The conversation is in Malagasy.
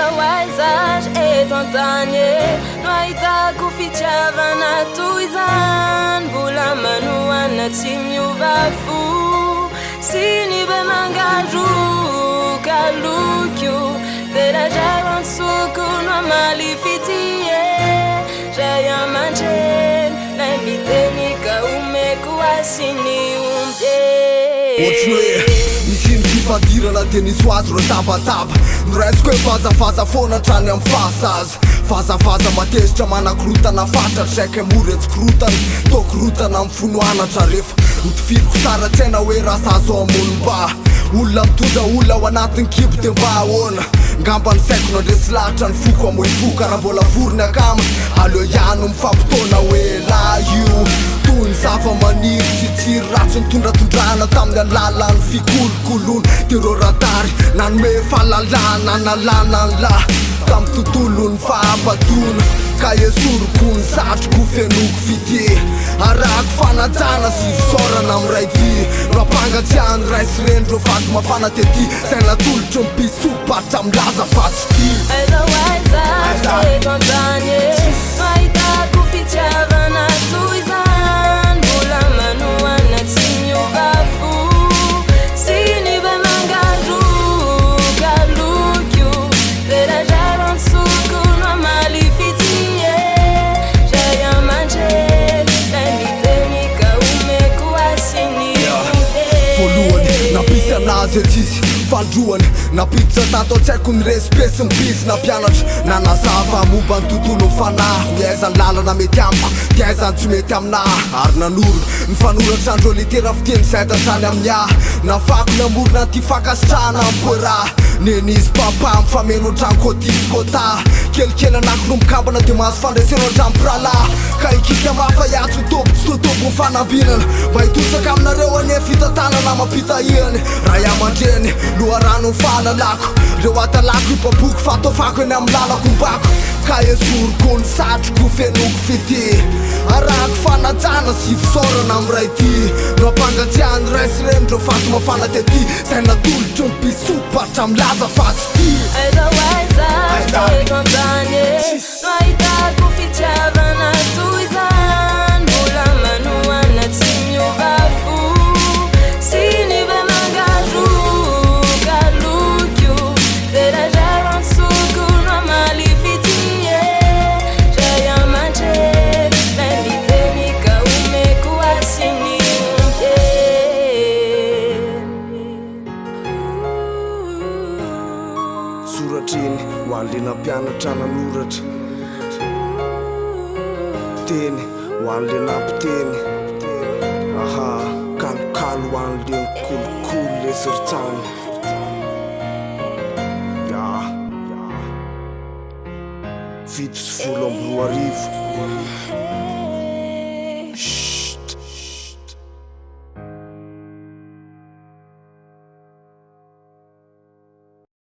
Aiza eto an-tany no ahitako fitiavana toy izany, mbola manohana tsy miova fo sy ny be mangaroka lokio tena zay ansoko no amaly fitie zay aman-dreny nay miteny ka omeko asiny ombe fadirana dia nisy ho azy ro tabataba noraisiko hoe vazafaza foana trany amin'ny fahasaza vazafaza matezitra manakorotana fatra traiky mory etsikorotana tokorotana amin'ny fonoanatra rehefa mitifiriko tsara tsaina hoe raha sazo amolom-ba olona mitondra olona ao anatin'ny kibo dia mba ahoana ngamba ny saiko nandresy lahatra ny foko amoifoka raha mbola vorony akama aleo ihany mifampitona hoe la io toy ny zava-maniry sy tsiry ratsy nitondratondrana tamin'ny alalan'ny fikolokoloana tero radary nanome fahalalana nalana ny lahy tamin'ny tontolon'ny fahampatona ka esoroko ny satroko fenoko fitie arahako fanajana sy fisaorana amin'ny raity rampangatsiahany raisy rendro vaty mafana tety saina tolotro mpisopatra milaza fatsy ty aiza eto an-tany mahitako fitiavana toy izany, mbola manohana tsy miova fo sy ny be mangaroka lokio tena zay ansoko no amaly fitie zay aman-dreny nay miteny ka omeko asiny voalohany nampisy anazy etsizy fandroany napiditra tato an-tsaiko ny respesy mibisy nampianatra nanazava momba ny tontolo fanahy miaizany lalana mety amiko dia aizany tsy mety aminahy ary nanoro ny fanoratra andreo litera fiteny zaydatrany amin'ny ahy nafako ny amorona ty fakasitrahana ampoeraha nenisy papa mifameno an-tranokôtisykôta kelikely anako no mikambana dia mahazo fandraiseno an-trampiralahy ka ikika mafa iatso tompy tsy totompo ny fanambinana mba hitosaka aminareo ane fitantanana mampitahirany raha iaman-dreny loharano ny fahalalako reo atalako ipaboky fatofako eny amin'ny lalako mbako ka esoroko ny satroko fenoko fity arahako fanajana sy fisaorana amin'ny raity no ampangatsiahany raisy renindreo faty mafana tety zay natolotro ny mpisopatra milaza fatsy ty aiza eto an-tany no ahitako fitiavana toy izany, mbola manohana tsy miova fo sy ny be mangaroka lokio tena zay ansoko no amaly fitie zay aman-dreny nay miteny ka omeko asiny ombe soratreny ho an'le nampianatra nanoratra teny ho an'le nampiteny aha kalokalo ho an'le nikolokolo le siritsany ya 7 sy 10 amby 2 arivo